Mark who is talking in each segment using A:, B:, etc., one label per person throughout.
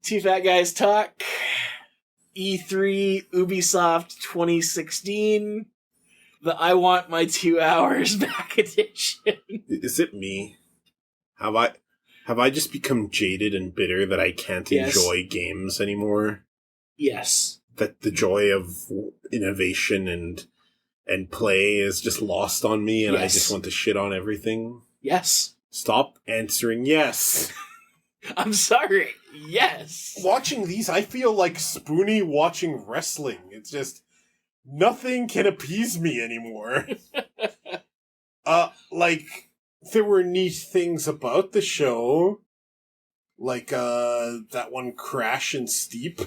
A: Two Fat Guys Talk, E3 Ubisoft 2016, the I Want My 2 Hours Back edition.
B: Is it me? Have I just become jaded and bitter that I can't enjoy games anymore?
A: Yes.
B: That the joy of innovation and play is just lost on me, and I just want to shit on everything?
A: Yes.
B: Stop answering yes.
A: I'm sorry. Yes.
B: Watching these, I feel like Spoonie watching wrestling. It's just, nothing can appease me anymore. There were neat things about the show. Like, that one Crash and Steep.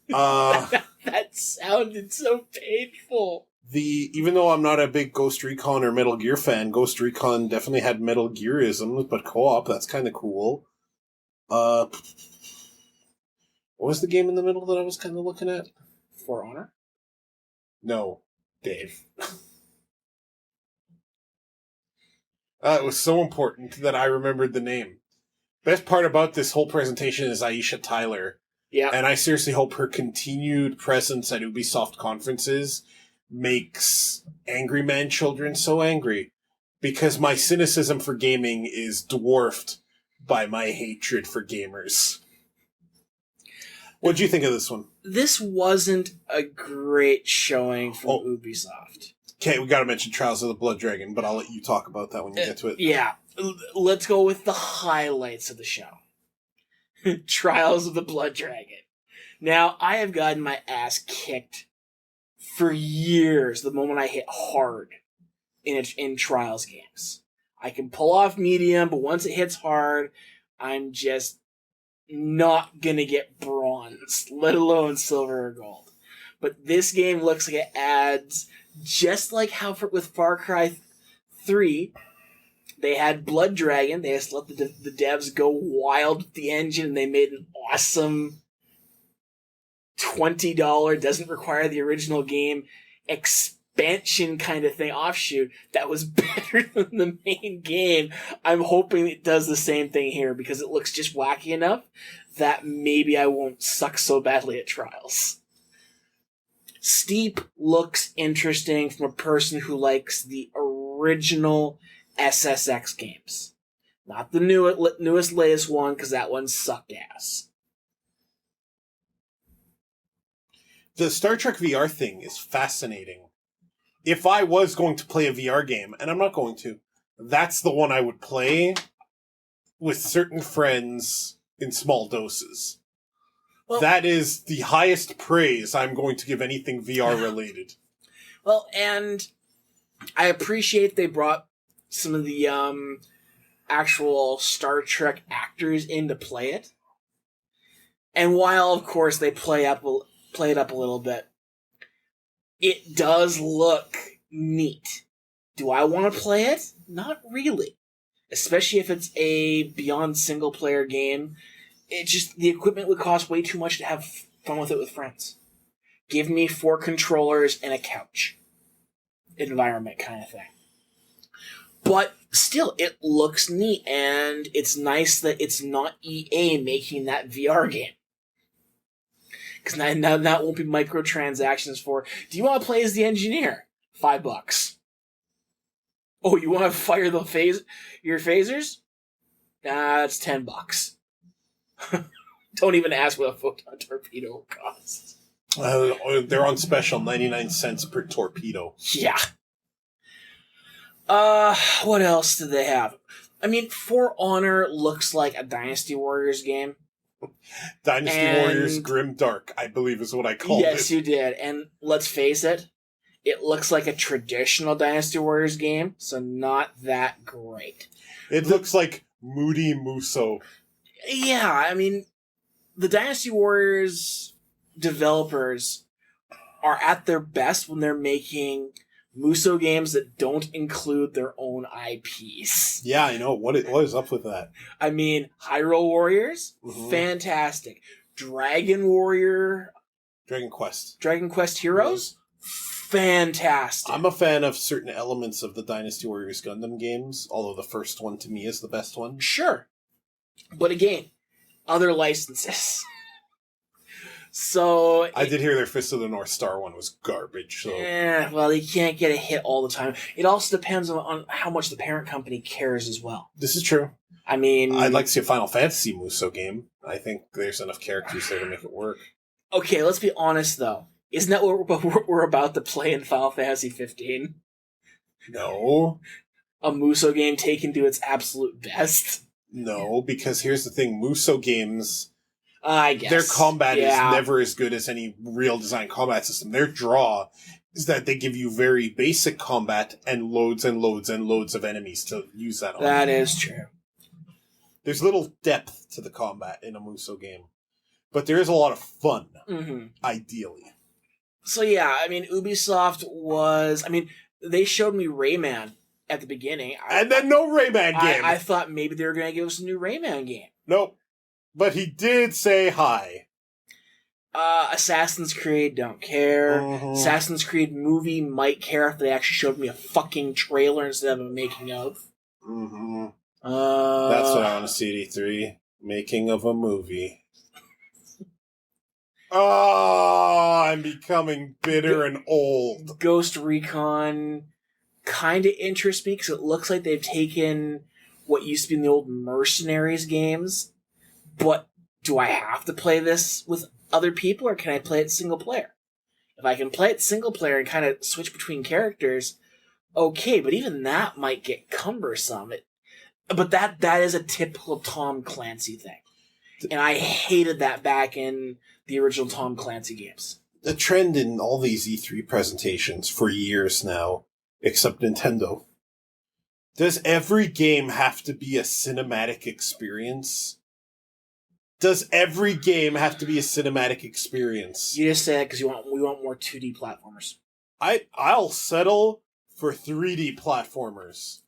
A: That sounded so painful.
B: Even though I'm not a big Ghost Recon or Metal Gear fan, Ghost Recon definitely had Metal Gearisms, but co-op, that's kind of cool. What was the game in the middle that I was kind of looking at?
A: For Honor?
B: No, Dave. It was so important that I remembered the name. Best part about this whole presentation is Aisha Tyler.
A: Yeah.
B: And I seriously hope her continued presence at Ubisoft conferences makes angry man children so angry, because my cynicism for gaming is dwarfed by my hatred for gamers. What'd you think of this one?
A: This wasn't a great showing from Ubisoft.
B: Okay, we gotta mention Trials of the Blood Dragon, but I'll let you talk about that when you get to it.
A: Yeah, let's go with the highlights of the show. Trials of the Blood Dragon. Now, I have gotten my ass kicked for years the moment I hit hard in Trials games. I can pull off medium, but once it hits hard, I'm just not gonna get bronze, let alone silver or gold. But this game looks like it adds, just like how with Far Cry 3, they had Blood Dragon, they just let the devs go wild with the engine, and they made an awesome $20, doesn't require the original game, expansion kind of thing, offshoot, that was better than the main game. I'm hoping it does the same thing here, because it looks just wacky enough that maybe I won't suck so badly at Trials. Steep looks interesting from a person who likes the original SSX games. Not the newest, latest one, because that one sucked ass.
B: The Star Trek VR thing is fascinating. If I was going to play a VR game, and I'm not going to, that's the one I would play with certain friends in small doses. Well, that is the highest praise I'm going to give anything VR related.
A: Well, and I appreciate they brought some of the actual Star Trek actors in to play it. And while, of course, they play it up a little bit, it does look neat. Do I want to play it? Not really. Especially if it's a beyond single-player game. The equipment would cost way too much to have fun with it with friends. Give me 4 controllers and a couch. Environment kind of thing. But still, it looks neat, and it's nice that it's not EA making that VR game. Because now that won't be microtransactions for, do you want to play as the engineer? $5. Oh, you want to fire your phasers? That's $10. Don't even ask what a photon torpedo costs.
B: They're on special, 99 cents per torpedo.
A: Yeah. What else do they have? I mean, For Honor looks like a Dynasty Warriors game.
B: Dynasty Warriors Grim Dark, I believe is what I called it.
A: Yes, you did. And let's face it, it looks like a traditional Dynasty Warriors game, so not that great.
B: It looks like Moody Muso.
A: Yeah, I mean, the Dynasty Warriors developers are at their best when they're making Muso games that don't include their own IPs.
B: Yeah, I know. What is up with that?
A: I mean, Hyrule Warriors, fantastic. Dragon Quest Heroes, fantastic.
B: I'm a fan of certain elements of the Dynasty Warriors Gundam games, although the first one to me is the best one.
A: Sure. But again, other licenses. So
B: I did hear their Fist of the North Star one was garbage. So
A: well, you can't get a hit all the time. It also depends on how much the parent company cares as well.
B: This is true.
A: I mean,
B: I'd like to see a Final Fantasy Muso game. I think there's enough characters there to make it work.
A: Okay, let's be honest though. Isn't that what we're about to play in Final Fantasy 15?
B: No.
A: A Muso game taken to its absolute best?
B: No, because here's the thing. Muso games,
A: I guess.
B: their combat is never as good as any real design combat system. Their draw is that they give you very basic combat and loads and loads and loads of enemies to use that on.
A: That is true.
B: There's little depth to the combat in a Muso game. But there is a lot of fun, ideally.
A: So yeah, I mean, Ubisoft was... I mean, they showed me Rayman at the beginning.
B: And then no Rayman game!
A: I thought maybe they were going to give us a new Rayman game.
B: Nope. But he did say hi.
A: Assassin's Creed, don't care.
B: Mm-hmm.
A: Assassin's Creed movie might care if they actually showed me a fucking trailer instead of a making of.
B: Mm-hmm. That's what I want to see at E3. Making of a movie. Oh, I'm becoming bitter and old.
A: Ghost Recon kind of interests me because it looks like they've taken what used to be in the old Mercenaries games. But do I have to play this with other people or can I play it single player? If I can play it single player and kind of switch between characters, okay, but even that might get cumbersome. But that is a typical Tom Clancy thing. And I hated that back in the original Tom Clancy games.
B: The trend in all these E3 presentations for years now, except Nintendo, does every game have to be a cinematic experience? Does every game have to be a cinematic experience?
A: You just say that because we want more 2D platformers.
B: I'll settle for 3D platformers.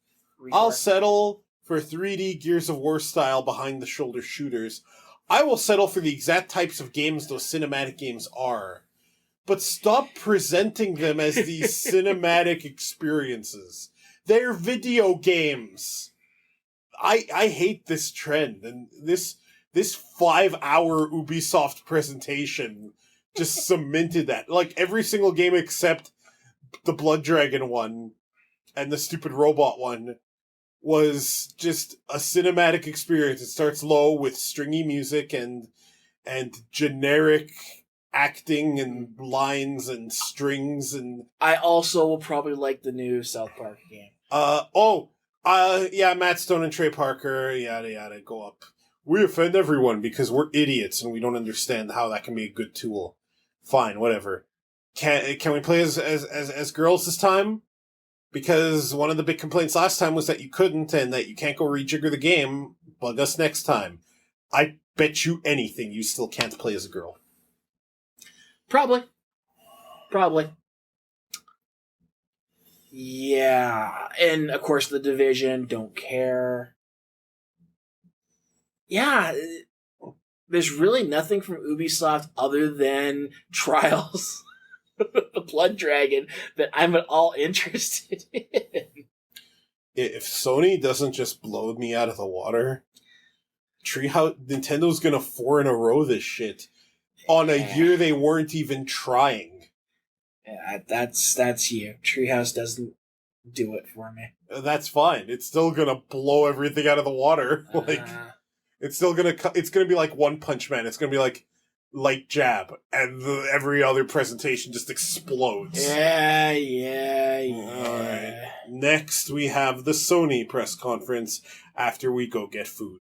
B: I'll settle for 3D Gears of War style behind-the-shoulder shooters. I will settle for the exact types of games those cinematic games are. But stop presenting them as these cinematic experiences. They're video games. I hate this trend. And this 5-hour Ubisoft presentation just cemented that. Like, every single game except the Blood Dragon one and the stupid robot one was just a cinematic experience. It starts low with stringy music and generic acting and lines and strings and...
A: I also will probably like the new South Park game.
B: Yeah, Matt Stone and Trey Parker, yada yada, go up. We offend everyone because we're idiots and we don't understand how that can be a good tool. Fine, whatever. Can we play as girls this time? Because one of the big complaints last time was that you couldn't and that you can't go rejigger the game. Bug us next time. I bet you anything you still can't play as a girl.
A: Probably. Yeah. And, of course, The Division, don't care. Yeah. There's really nothing from Ubisoft other than Trials. The Blood Dragon that I'm at all interested in.
B: If Sony doesn't just blow me out of the water, Nintendo's gonna 4 in a row this shit on a year they weren't even trying.
A: Yeah, that's you. Treehouse doesn't do it for me.
B: That's fine. It's still gonna blow everything out of the water. It's still gonna. It's gonna be like One Punch Man. It's gonna be like light jab, and every other presentation just explodes.
A: Yeah.
B: Alright. Next, we have the Sony press conference after we go get food.